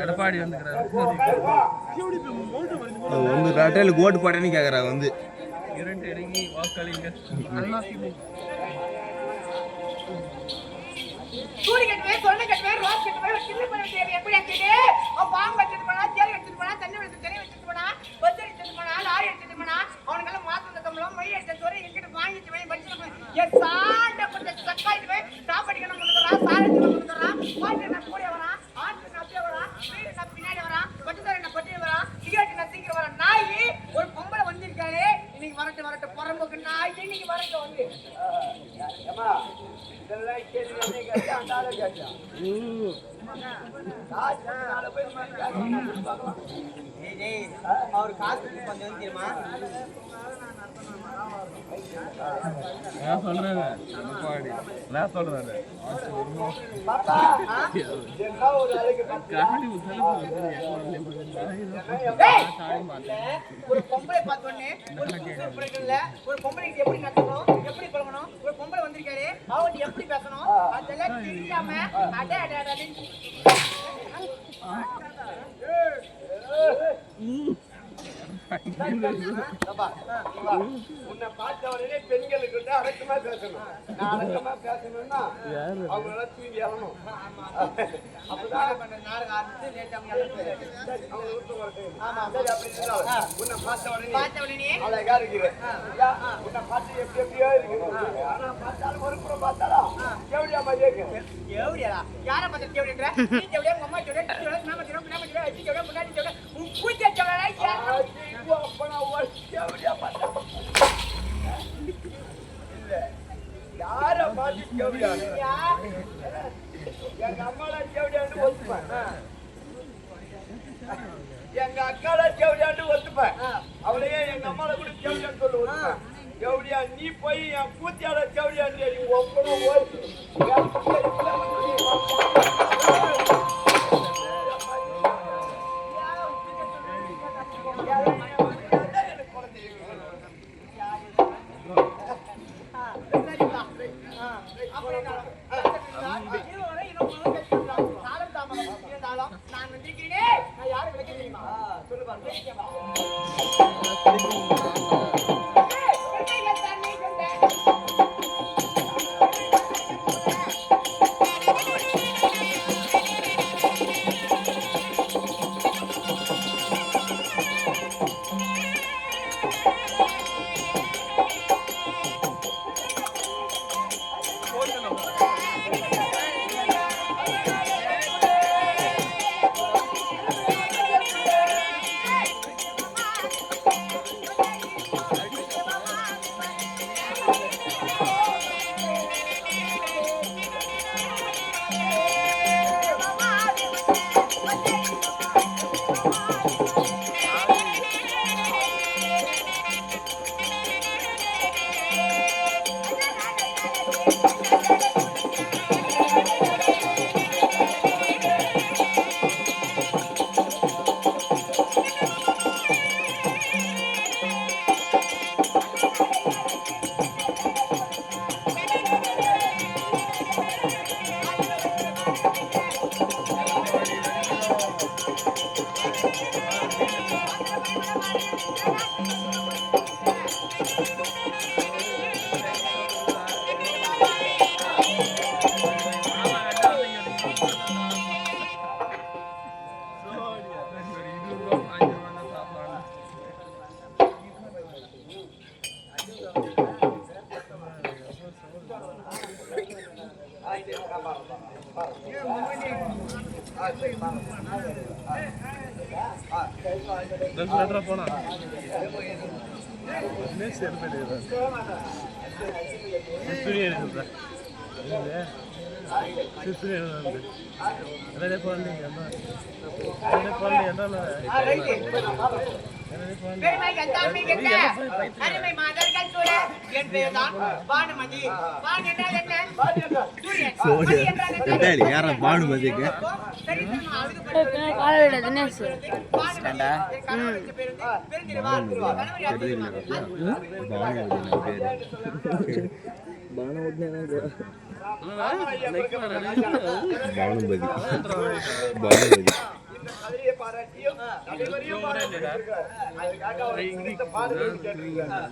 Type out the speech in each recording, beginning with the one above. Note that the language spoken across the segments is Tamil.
எடப்பாடி வந்து கோட்டு போட்டேன்னு கேக்குறா வந்து இரண்டு இறங்கி வாக்களிங்க. சூடி கட்டுவே சொன்ன கட்டுவே ரோஸ் கட்டுவே சின்ன பண்ண தேவை எப்படி ஆக்கிட்டு பாம்பு வச்சிட்டு போனா தேல் வச்சிட்டு போனா தண்ணி வச்சிட்டு தண்ணி வச்சிட்டு போனா பஸ் எடுத்துட்டு போனா லாரி எடுத்துட்டு போனா அவனுக்கெல்லாம் மாத்து தம்பளம் மை எடுத்து சோறு எங்கிட்ட வாங்கிட்டு போய் வச்சிட்டு என் சாண்ட கொஞ்சம் சக்காயிட்டு போய் சாப்பாடுக்கு முன்னுறா சாரத்துக்கு முன்னுறா பாட்டு நான் கூட வரா ஆட்டு நான் அப்படியே வரா வீடு நான் பின்னாடி வரா பட்டுசாரி நான் பட்டியே வரா சிகரெட் நான் சீக்கிரம் வரா நாய் ஒரு பொம்பளை வந்திருக்காரு இன்னைக்கு வரட்டு புறம்போக்கு நாய் இன்னைக்கு வரட்டு வந்து இதெல்லாம் கேட்டு அண்டால கேட்டா அவர் காசு கொஞ்சம் தெரியுமா நான் சொல்றேன் நான் சொல்றேன் ஒரு பொம்பளை பார்த்தோன்னே ஒரு பொம்பளைக்கு எப்படி நடக்கணும் எப்படி பழகணும் ஒரு பொம்பளை வந்திருக்காரு அவங்க எப்படி பேசணும் அதெல்லாம் தெரியாம அடே அடே அடே உன்னை பார்த்த உடனே பெண்களுக்கு அடக்கமா பேசணும். நான் அடக்கமா பேசணும்னா அவங்களால தூங்கி எழணும். அப்பதான் நாடகம் ஆரம்பிச்சு லேட்டா உன்னை பார்த்த உடனே அழகா இருக்குது. உன்னை பார்த்து எப்படி எப்படியோ இருக்கு. ஆனா பார்த்தாலும் ஒரு புறம் பார்த்தாலா எவ்வளியா மாதிரி இருக்கு. எவ்வளியா யாரை பார்த்து கேவடின்ற நீ எவ்வளியா உங்க அம்மா சொல்ற நாம சொல்ற அச்சி சொல்ற முன்னாடி சொல்ற பூஜை சொல்ற யார பாதி கேவடியா எங்க அம்மால கேவடியான்னு ஒத்துப்பேன். எங்க அக்கால கேவடியான்னு ஒத்துப்பேன். அவளையே எங்க அம்மால கூட கேவடியான்னு சொல்லு ஒத்துப்பேன். கேவடியா நீ போய் என் பூத்தியால கேவடியான்னு ஒப்பனும் நான் வந்திருக்கிறேன் நான் யாரும் விளக்க தெரியுமா சொல்லுவாங்க போனா அருமை மாதர்கள் சூழ என் பெயர் தான் பானுமதி. பான் என்றால் என்ன? பானுமதிக்கு பானுபதி பானுபதி இந்த கலையை பாராட்டியும் அனைவரையும் பாராட்டியிருக்கிறார். அதுக்காக அவர் குறித்த பாடல்கள் கேட்டிருக்கிறார்.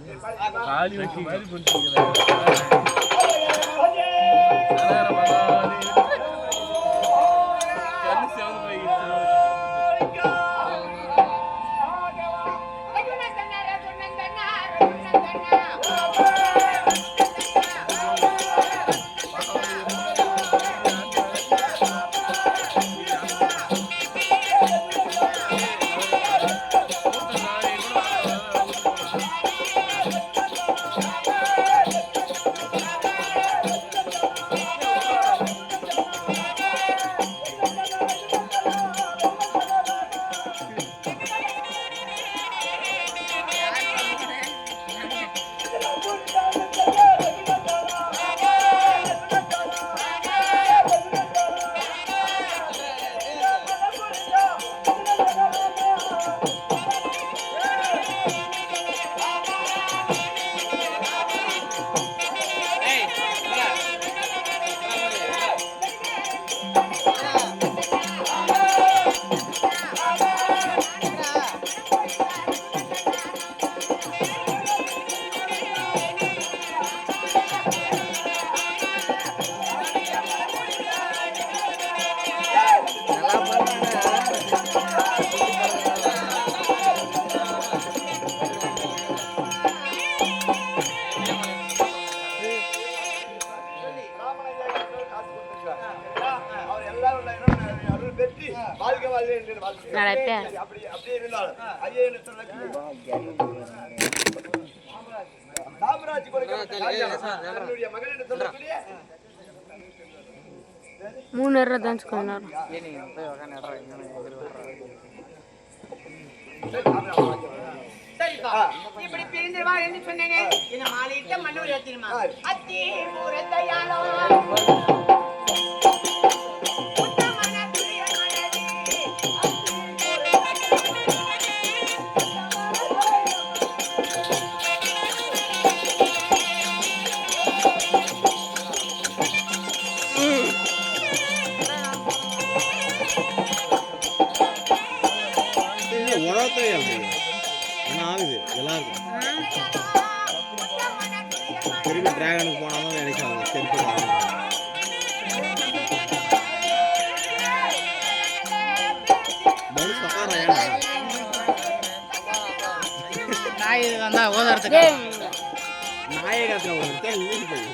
அவர் எல்லாரும் அருள் பெற்று வாழ்க வாழ்க என்று வாழ்த்துகிறேன். அப்படியே இருந்தாலும் ஐயா என்று சாம்ராஜ் தன்னுடைய மகன் என்று சொல்லக்கூடிய 3 దంచుకున్నారు. இப்படி பிரிந்துவா என்று சொன்னேனே இந்த மாலையிட்ட மண்ணூர் ஏத்திருமா அத்தி ஊரத்தையாளோ ஆகுது எல்லாருக்கும் திரும்பி டிராகனுக்கு போனாலும் நினைக்காங்க செருப்பு நாய் வந்தா ஓதறதுக்கு நாயகத்துல ஒரு போய்